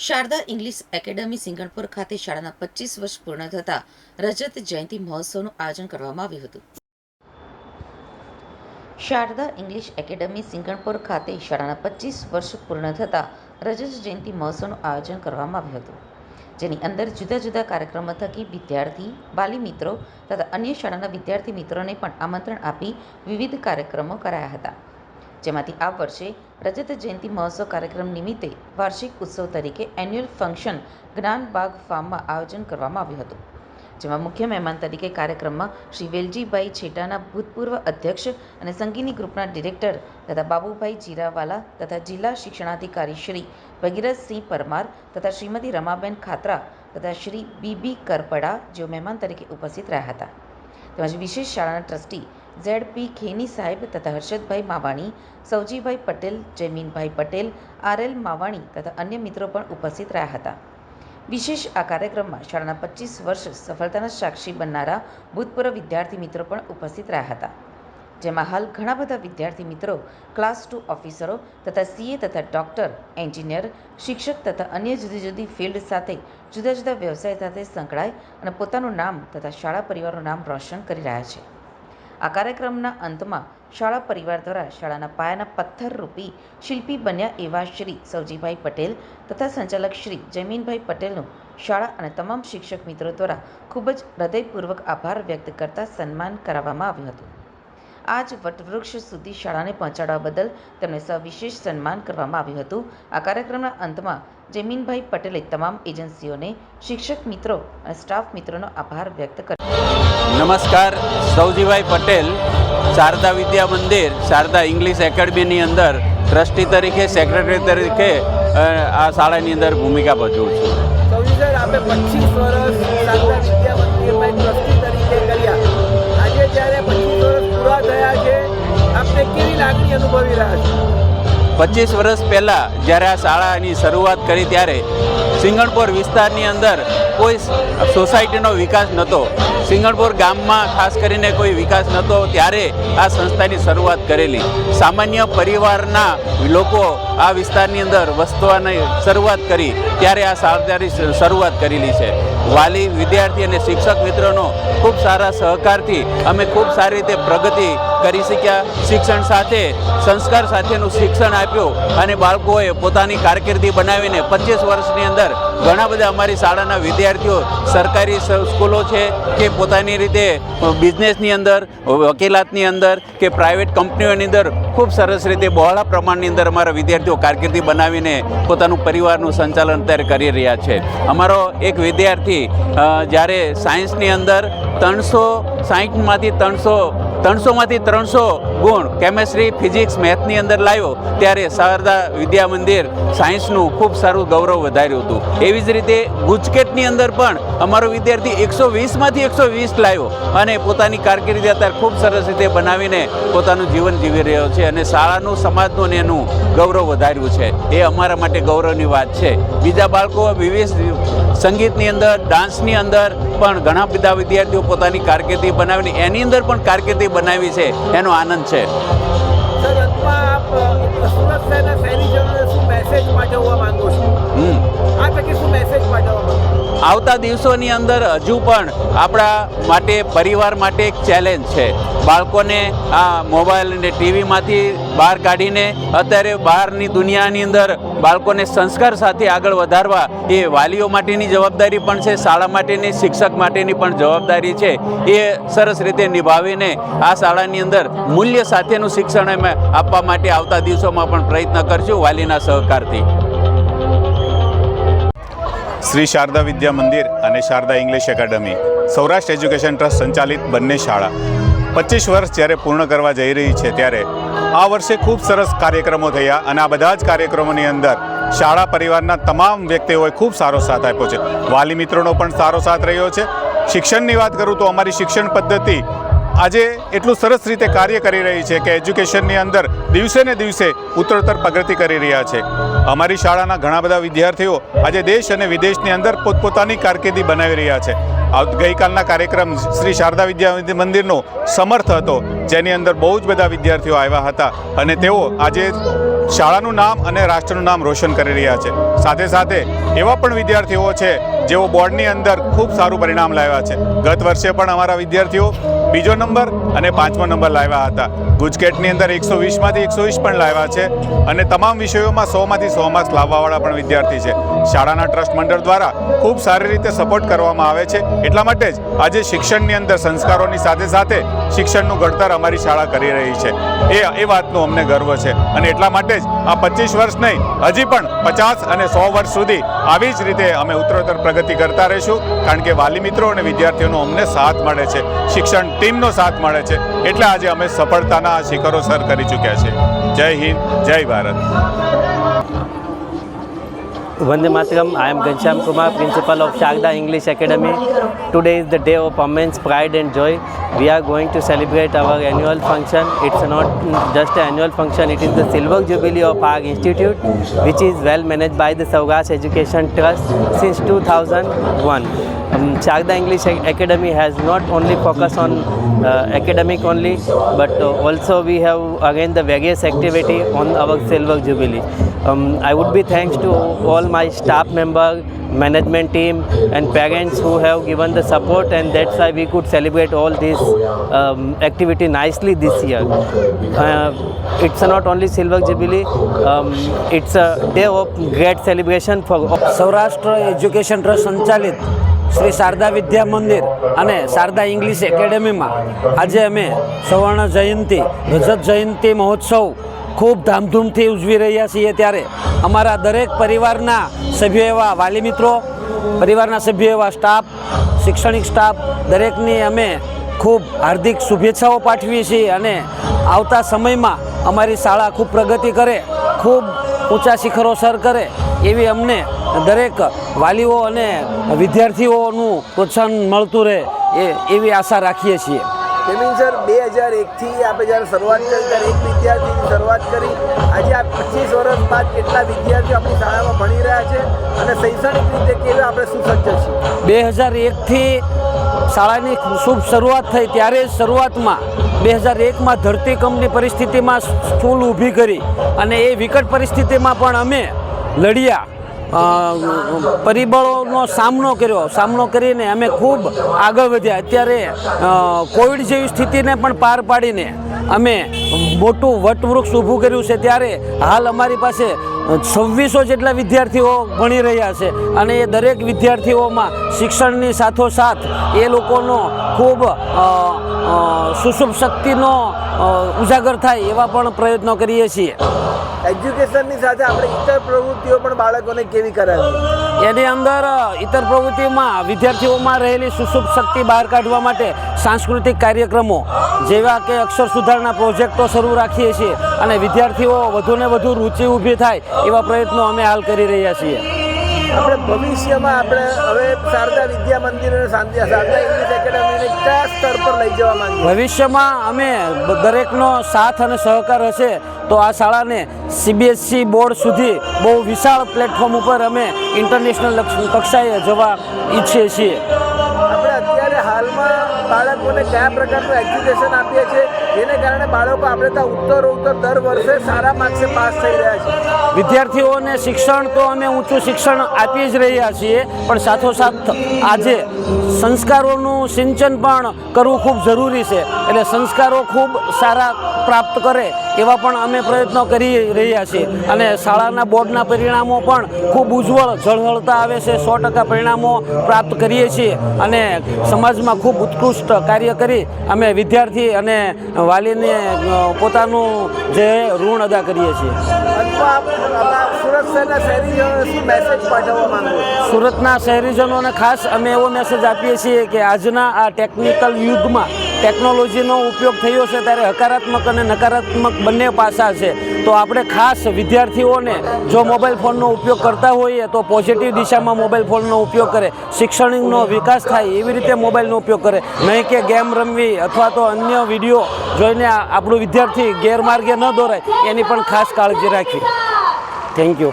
Sharda English academy Singanpur ખાતે શાળાના 25 વર્ષ પૂર્ણ થતા રજત જયંતિ મહોત્સવનું આયોજન કરવામાં આવ્યું હતું. શારદા ઇંગ્લિશ એકેડમી સિંગણપુર ખાતે શાળાના 25 વર્ષ પૂર્ણ થતા રજત જયંતિ મહોત્સવનું આયોજન કરવામાં આવ્યું હતું, જેની અંદર જુદા જુદા કાર્યક્રમો થકી વિદ્યાર્થી, વાલી મિત્રો તથા અન્ય શાળાના વિદ્યાર્થી મિત્રોને પણ આમંત્રણ આપી વિવિધ કાર્યક્રમો કરાયા હતા. જેમાંથી આ વર્ષે રજત જયંતિ મહોત્સવ કાર્યક્રમ નિમિત્તે વાર્ષિક ઉત્સવ તરીકે એન્યુઅલ ફંક્શન જ્ઞાનબાગ ફાર્મમાં આયોજન કરવામાં આવ્યું હતું, જેમાં મુખ્ય મહેમાન તરીકે કાર્યક્રમમાં શ્રી વેલજીભાઈ છેટાના ભૂતપૂર્વ અધ્યક્ષ અને સંગીની ગ્રુપના ડિરેક્ટર તથા બાબુભાઈ જીરાવાલા તથા જિલ્લા શિક્ષણાધિકારી શ્રી ભગીરથસિંહ પરમાર તથા શ્રીમતી રમાબેન ખાતરા તથા શ્રી બીબી કરપડા જેઓ મહેમાન તરીકે ઉપસ્થિત રહ્યા હતા. તેમજ વિશેષ શાળાના ટ્રસ્ટી ZP ખેની સાહેબ તથા હર્ષદભાઈ માવાણી, સૌજીભાઈ પટેલ, જયમીનભાઈ પટેલ, RL માવાણી તથા અન્ય મિત્રો પણ ઉપસ્થિત રહ્યા હતા. વિશેષ આ કાર્યક્રમમાં શાળાના 25 વર્ષ સફળતાના સાક્ષી બનનારા ભૂતપૂર્વ વિદ્યાર્થી મિત્રો પણ ઉપસ્થિત રહ્યા હતા, જેમાં હાલ ઘણા બધા વિદ્યાર્થી મિત્રો ક્લાસ 2 ઓફિસરો તથા CA તથા ડૉક્ટર, એન્જિનિયર, શિક્ષક તથા અન્ય જુદી જુદી ફિલ્ડ સાથે જુદા જુદા વ્યવસાય સાથે સંકળાય અને પોતાનું નામ તથા શાળા પરિવારનું નામ રોશન કરી રહ્યા છે. આ કાર્યક્રમના અંતમાં શાળા પરિવાર દ્વારા શાળાના પાયાના પથ્થરરૂપી શિલ્પી બન્યા એવા શ્રી સૌજીભાઈ પટેલ તથા સંચાલક શ્રી જયમીનભાઈ પટેલનું શાળા અને તમામ શિક્ષક મિત્રો દ્વારા ખૂબ જ હૃદયપૂર્વક આભાર વ્યક્ત કરતા સન્માન કરાવવામાં આવ્યું હતું. આ જ વટવૃક્ષ સુધી શાળાને પહોંચાડવા બદલ તેમને સવિશેષ સન્માન કરવામાં આવ્યું હતું. આ કાર્યક્રમના અંતમાં જયમીનભાઈ પટેલે તમામ એજન્સીઓને, શિક્ષક મિત્રો અને સ્ટાફ મિત્રોનો આભાર વ્યક્ત કર્યો. નમસ્કાર, સૌજીભાઈ પટેલ, શારદા વિદ્યા મંદિર, શારદા ઇંગ્લિશ એકેડમીની અંદર ટ્રસ્ટી તરીકે, સેક્રેટરી તરીકે આ શાળાની અંદર ભૂમિકા ભજવું છું. સૌજી સર, આપણે 25 વર્ષ શારદા વિદ્યા મંદિરમાં ટ્રસ્ટી તરીકે કર્યા. આજે જ્યારે 25 વર્ષ પૂરા થયા છે, આપણે કેવી લાગણી અનુભવી રહ્યા છો? 25 વર્ષ પહેલાં જ્યારે આ શાળાની શરૂઆત કરી ત્યારે સિંગણપુર વિસ્તારની અંદર કોઈ સોસાયટીનો વિકાસ નહોતો. સિંગણપુર ગામમાં ખાસ કરીને કોઈ વિકાસ નહોતો, ત્યારે આ સંસ્થાની શરૂઆત કરેલી. સામાન્ય પરિવારના લોકો આ વિસ્તારની અંદર વસવાની શરૂઆત કરી ત્યારે આ શાળાની શરૂઆત કરેલી છે. વાલી, વિદ્યાર્થી અને શિક્ષક મિત્રોનો ખૂબ સારા સહકારથી અમે ખૂબ સારી રીતે પ્રગતિ કરી શક્યા. શિક્ષણ સાથે સંસ્કાર સાથેનું શિક્ષણ આપ્યું અને બાળકોએ પોતાની કારકિર્દી બનાવીને 25 વર્ષની અંદર ઘણા બધા અમારી શાળાના વિદ્યાર્થીઓ સરકારી સ્કૂલો છે કે પોતાની રીતે બિઝનેસની અંદર, વકીલાતની અંદર કે પ્રાઇવેટ કંપનીઓની અંદર ખૂબ સરસ રીતે બહોળા પ્રમાણની અંદર અમારા વિદ્યાર્થીઓ કારકિર્દી બનાવીને પોતાનું પરિવારનું સંચાલન અત્યારે કરી રહ્યા છે. અમારો એક વિદ્યાર્થી જ્યારે સાયન્સની અંદર 360માંથી 300 ગુણ કેમેસ્ટ્રી, ફિઝિક્સ, મેથની અંદર લાવ્યો ત્યારે શારદા વિદ્યા મંદિર સાયન્સનું ખૂબ સારું ગૌરવ વધાર્યું હતું. એવી જ રીતે ગુજકેટની અંદર પણ અમારો વિદ્યાર્થી 120માંથી 120 લાવ્યો અને પોતાની કારકિર્દી અત્યારે ખૂબ સરસ રીતે બનાવીને પોતાનું જીવન જીવી રહ્યો છે અને શાળાનું, સમાજનું અને એનું ગૌરવ વધાર્યું છે. એ અમારા માટે ગૌરવની વાત છે. બીજા બાળકો વિવિધ સંગીતની અંદર, ડાન્સની અંદર પણ ઘણા બધા વિદ્યાર્થીઓ પોતાની કારકિર્દી બનાવીને એની અંદર પણ કારકિર્દી બનાવી છે, એનો આનંદ છે. સર, અંતમાં આપ સુરત શહેરના શહેરીજનોને શું મેસેજ પાઠવવા માંગો છો? આ તકે શું મેસેજ પાઠવવા માંગો? આવતા દિવસોની અંદર હજુ પણ આપણા માટે, પરિવાર માટે એક ચેલેન્જ છે. બાળકોને આ મોબાઈલ અને ટીવીમાંથી બહાર કાઢીને અત્યારે બહારની દુનિયાની અંદર બાળકોને સંસ્કાર સાથે આગળ વધારવા એ વાલીઓ માટેની જવાબદારી પણ છે, શાળા માટેની, શિક્ષક માટેની પણ જવાબદારી છે. એ સરસ રીતે નિભાવીને આ શાળાની અંદર મૂલ્ય સાથેનું શિક્ષણ અમે આપવા માટે આવતા દિવસોમાં પણ પ્રયત્ન કરશું વાલીના સહકારથી. શ્રી શારદા વિદ્યા મંદિર અને Sharada English academy, Saurashtra education trust સંચાલિત બંને શાળા 25 વર્ષ જ્યારે પૂર્ણ કરવા જઈ રહી છે ત્યારે આ વર્ષે ખૂબ સરસ કાર્યક્રમો થયા અને આ બધા જ કાર્યક્રમોની અંદર શાળા પરિવારના તમામ વ્યક્તિઓએ ખૂબ સારો સાથ આપ્યો છે. વાલી મિત્રોનો પણ સારો સાથ રહ્યો છે. શિક્ષણની વાત કરું તો અમારી શિક્ષણ પદ્ધતિ આજે એટલું સરસ રીતે કાર્ય કરી રહી છે કે એજ્યુકેશનની અંદર દિવસે ને દિવસે ઉત્તરોત્તર પ્રગતિ કરી રહ્યા છે. અમારી શાળાના ઘણા બધા વિદ્યાર્થીઓ આજે દેશ અને વિદેશની અંદર પોતપોતાની કારકિર્દી બનાવી રહ્યા છે. ગઈકાલના કાર્યક્રમ શ્રી શારદા વિદ્યા મંદિરનો સમર્થ હતો, જેની અંદર બહુ જ બધા વિદ્યાર્થીઓ આવ્યા હતા અને તેઓ આજે શાળાનું નામ અને રાષ્ટ્રનું નામ રોશન કરી રહ્યા છે. સાથે સાથે એવા પણ વિદ્યાર્થીઓ છે જેઓ બોર્ડની અંદર ખૂબ સારું પરિણામ લાવ્યા છે. ગત વર્ષે પણ અમારા વિદ્યાર્થીઓ બીજો નંબર અને 5મો નંબર લાવ્યા હતા. ગુજકેટની અંદર 120માંથી 120 પણ લાવ્યા છે અને તમામ વિષયોમાં 100માંથી 100 માર્ક્સ લાવવાવાળા પણ વિદ્યાર્થી છે. શાળાના ટ્રસ્ટ મંડળ દ્વારા ખૂબ સારી રીતે સપોર્ટ કરવામાં આવે છે. એટલા માટે જ આજે શિક્ષણની અંદર સંસ્કારોની સાથે સાથે શિક્ષણનું ઘડતર અમારી શાળા કરી રહી છે. એ વાતનો અમને ગર્વ છે અને એટલા માટે જ આ 25 વર્ષ નહીં, હજી પણ 50 અને 100 વર્ષ સુધી આવી જ રીતે અમે ઉત્તરોત્તર પ્રગતિ કરતા રહીશું. કારણ કે વાલી મિત્રો અને વિદ્યાર્થીઓનો અમને સાથ મળે છે, શિક્ષણ ટીમનો સાથ મળે છે. એટલે આજે અમે સફળતાના શિખરો સર કરી ચૂક્યા છે. જય હિન્દ, જય Bharat. Vande Mataram. I am Ghanshyam Kumar, Principal of Sharda English Academy. Today is the day of immense pride and joy. We are going to celebrate our annual function. It's not just an annual function, it is the Silver Jubilee of our institute, which is well managed by the Saurashtra Education Trust since 2001. Sharda English Academy has not only focused on academic only, but also we have again the various activity on our Silver Jubilee. I would be thanks to all my staff members, management team and parents who have given the support, and that's why we could celebrate all this activity nicely this year. It's not only Silver Jubilee, it's a day of great celebration for Saurashtra education trust સંચાલિત શ્રી શારદા વિદ્યા મંદિર અને Sharada English એકેડેમીમાં આજે અમે સુવર્ણ જયંતિ, રજત જયંતિ મહોત્સવ ખૂબ ધામધૂમથી ઉજવી રહ્યા છીએ. ત્યારે અમારા દરેક પરિવારના સભ્યો એવા વાલી મિત્રો, પરિવારના સભ્યો એવા સ્ટાફ, શૈક્ષણિક સ્ટાફ દરેકની અમે ખૂબ હાર્દિક શુભેચ્છાઓ પાઠવીએ છીએ અને આવતા સમયમાં અમારી શાળા ખૂબ પ્રગતિ કરે, ખૂબ ઊંચા શિખરો સર કરે એવી અમને દરેક વાલીઓ અને વિદ્યાર્થીઓનું પ્રોત્સાહન મળતું રહે એવી આશા રાખીએ છીએ. જમીન સર, 2001થી આપણે જ્યારે શરૂઆત કરી ત્યારે એક વિદ્યાર્થીની શરૂઆત કરી. આજે આ 25 વર્ષ બાદ કેટલા વિદ્યાર્થીઓ આપણી શાળામાં ભણી રહ્યા છે અને શૈક્ષણિક રીતે કેવા આપણે સુસજ્જ છીએ? 2001થી શાળાની શુભ શરૂઆત થઈ ત્યારે શરૂઆતમાં 2001માં ધરતીકંપની પરિસ્થિતિમાં સ્કૂલ ઊભી કરી અને એ વિકટ પરિસ્થિતિમાં પણ અમે લડ્યા, પરિબળોનો સામનો કરીને અમે ખૂબ આગળ વધ્યા. અત્યારે કોવિડ જેવી સ્થિતિને પણ પાર પાડીને અમે મોટું વટવૃક્ષ ઊભું કર્યું છે. ત્યારે હાલ અમારી પાસે 2600 જેટલા વિદ્યાર્થીઓ ભણી રહ્યા છે અને એ દરેક વિદ્યાર્થીઓમાં શિક્ષણની સાથોસાથ એ લોકોનો ખૂબ સુષુપ્ત શક્તિનો ઉજાગર થાય એવા પણ પ્રયત્નો કરીએ છીએ. એજ્યુકેશનની સાથે આપણે ઇતર પ્રવૃત્તિઓ પણ બાળકોને કેવી કરાવી? એની અંદર ઇતર પ્રવૃત્તિઓમાં વિદ્યાર્થીઓમાં રહેલી સુષુપ્ત શક્તિ બહાર કાઢવા માટે સાંસ્કૃતિક કાર્યક્રમો જેવા કે અક્ષર સુધારણા પ્રોજેક્ટો શરૂ રાખીએ છીએ અને વિદ્યાર્થીઓ વધુને વધુ રુચિ ઊભી થાય એવા પ્રયત્નો અમે હાલ કરી રહ્યા છીએ. આપણે ભવિષ્યમાં આપણે હવે શારદા વિદ્યા મંદિર અને શારદા ઇંગ્લિશ એકેડેમીને કયા સ્તર પર લઈ જવા માંગીએ? ભવિષ્યમાં અમે દરેકનો સાથ અને સહકાર હશે તો આ શાળાને CBSE બોર્ડ સુધી બહુ વિશાળ પ્લેટફોર્મ ઉપર અમે ઇન્ટરનેશનલ કક્ષાએ જવા ઈચ્છીએ છીએ. આપણે અત્યારે હાલમાં બાળકોને કયા પ્રકારનું એજ્યુકેશન આપીએ છીએ જેને કારણે બાળકો આપણે ત્યાં ઉત્તરોત્તર દર વર્ષે સારા માર્ક્સે પાસ થઈ રહ્યા છે? વિદ્યાર્થીઓને શિક્ષણ તો અમે ઊંચું શિક્ષણ આપી જ રહ્યા છીએ, પણ સાથોસાથ આજે સંસ્કારોનું સિંચન પણ કરવું ખૂબ જરૂરી છે. એટલે સંસ્કારો ખૂબ સારા પ્રાપ્ત કરે એવા પણ અમે પ્રયત્નો કરી રહ્યા છીએ અને શાળાના બોર્ડના પરિણામો પણ ખૂબ ઉજ્જવળ ઝળહળતા આવે છે. 100% પરિણામો પ્રાપ્ત કરીએ છીએ અને સમાજમાં ખૂબ ઉત્કૃષ્ટ કાર્ય કરી અમે વિદ્યાર્થી અને વાલીને પોતાનું જે ઋણ અદા કરીએ છીએ. સુરતના શહેરીજનોને ખાસ અમે એવો મેસેજ આપીએ છીએ કે આજના આ ટેકનિકલ યુગમાં ટેકનોલોજીનો ઉપયોગ થયો છે ત્યારે હકારાત્મક અને નકારાત્મક બંને પાસા છે. તો આપણે ખાસ વિદ્યાર્થીઓને જો મોબાઈલ ફોનનો ઉપયોગ કરતા હોઈએ તો પોઝિટિવ દિશામાં મોબાઈલ ફોનનો ઉપયોગ કરે, શિક્ષણનો વિકાસ થાય એવી રીતે મોબાઈલનો ઉપયોગ કરે, નહીં કે ગેમ રમવી અથવા તો અન્ય વિડીયો જોઈને આપણું વિદ્યાર્થી ગેરમાર્ગે ન દોરાય એની પણ ખાસ કાળજી રાખવી. Thank you.